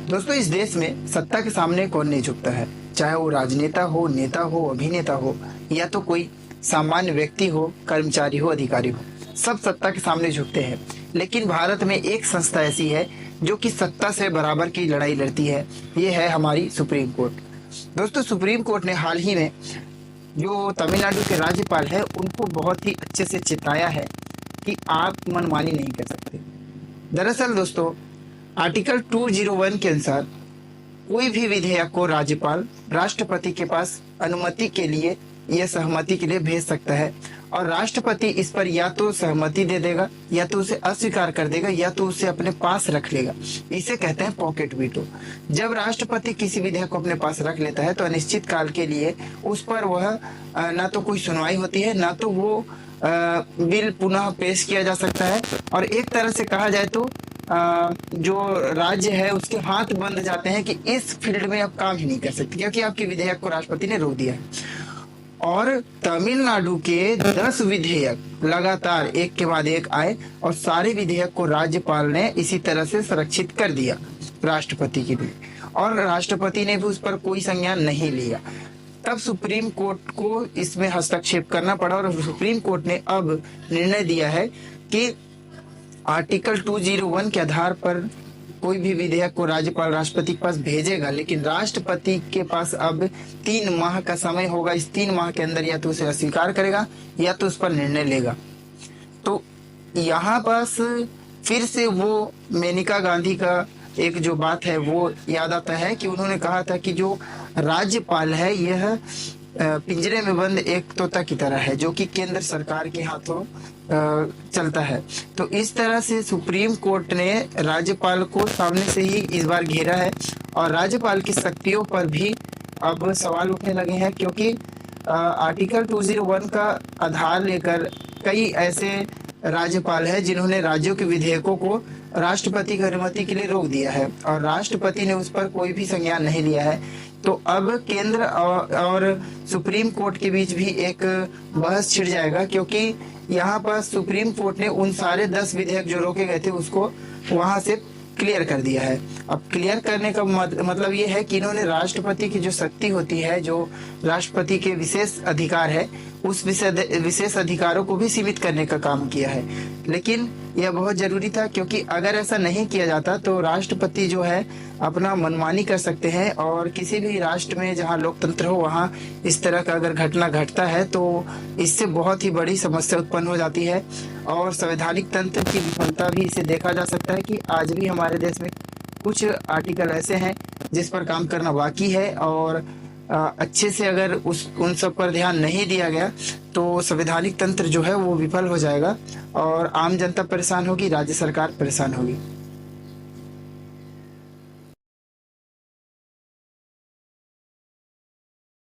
दोस्तों, इस देश में सत्ता के सामने कौन नहीं झुकता है, चाहे वो राजनेता हो, नेता हो, अभिनेता हो या तो कोई सामान्य व्यक्ति हो, कर्मचारी हो, अधिकारी हो। सब सत्ता के सामने झुकते हैं। लेकिन भारत में एक संस्था ऐसी है जो कि सत्ता से बराबर की लड़ाई लड़ती है। ये है हमारी सुप्रीम कोर्ट। दोस्तों, सुप्रीम कोर्ट ने हाल ही में जो तमिलनाडु के राज्यपाल है उनको बहुत ही अच्छे से चेताया है कि आप मनमानी नहीं कर सकते। दरअसल दोस्तों, आर्टिकल 201 के अनुसार कोई भी विधेयक को राज्यपाल राष्ट्रपति के पास अनुमति के लिए या सहमति के लिए भेज सकता है और राष्ट्रपति इस पर या तो सहमति दे देगा, या तो उसे अस्वीकार कर देगा, या तो उसे अपने पास रख लेगा। इसे कहते हैं पॉकेट वीटो। जब राष्ट्रपति किसी विधेयक को अपने पास रख लेता है तो अनिश्चित काल के लिए उस पर वह ना तो कोई सुनवाई होती है, ना तो वो बिल पुनः पेश किया जा सकता है। और एक तरह से कहा जाए तो जो राज्य है उसके हाथ बंध जाते हैं कि इस फील्ड में आप काम ही नहीं कर सकते, क्योंकि आपके विधेयक को राष्ट्रपति ने रोक दिया है। और तमिलनाडु के 10 विधेयक लगातार एक के बाद एक आए और सारे विधेयक को राज्यपाल ने इसी तरह से संरक्षित कर दिया राष्ट्रपति के लिए, और राष्ट्रपति ने भी उस पर कोई संज्ञान नहीं लिया। तब सुप्रीम कोर्ट को इसमें हस्तक्षेप करना पड़ा और सुप्रीम कोर्ट ने अब निर्णय दिया है कि आर्टिकल 201 के आधार पर कोई भी विधेयक को राज्यपाल राष्ट्रपति के पास भेजेगा, लेकिन राष्ट्रपति के पास अब 3 माह का समय होगा। इस 3 माह के अंदर या तो उसे अस्वीकार करेगा या तो उस पर निर्णय लेगा। तो यहाँ पास फिर से वो मेनका गांधी का एक जो बात है वो याद आता है कि उन्होंने कहा था कि जो राज्यपाल है यह पिंजरे में बंद एक तोता की तरह है जो कि केंद्र सरकार के हाथों चलता है। तो इस तरह से सुप्रीम कोर्ट ने राज्यपाल को सामने से ही इस बार घेरा है और राज्यपाल की शक्तियों पर भी अब सवाल उठने लगे हैं, क्योंकि आर्टिकल 201 का आधार लेकर कई ऐसे राज्यपाल हैं जिन्होंने राज्यों के विधेयकों को राष्ट्रपति की अनुमति के लिए रोक दिया है और राष्ट्रपति ने उस पर कोई भी संज्ञान नहीं लिया है। तो अब केंद्र और सुप्रीम कोर्ट के बीच भी एक बहस छिड़ जाएगा, क्योंकि यहाँ पर सुप्रीम कोर्ट ने उन सारे 10 विधेयक जो रोके गए थे उसको वहां से क्लियर कर दिया है। अब क्लियर करने का मतलब ये है कि इन्होंने राष्ट्रपति की जो शक्ति होती है, जो राष्ट्रपति के विशेष अधिकार है, उस विशेष अधिकारों को भी सीमित करने का काम किया है। लेकिन यह बहुत जरूरी था, क्योंकि अगर ऐसा नहीं किया जाता तो राष्ट्रपति जो है अपना मनमानी कर सकते हैं और किसी भी राष्ट्र में जहां लोकतंत्र हो वहां इस तरह का अगर घटना घटता है तो इससे बहुत ही बड़ी समस्या उत्पन्न हो जाती है और संवैधानिक तंत्र की विफलता भी इसे देखा जा सकता है कि आज भी हमारे देश में कुछ आर्टिकल ऐसे हैं जिस पर काम करना बाकी है और अच्छे से अगर उन सब पर ध्यान नहीं दिया गया तो संवैधानिक तंत्र जो है वो विफल हो जाएगा और आम जनता परेशान होगी, राज्य सरकार परेशान होगी।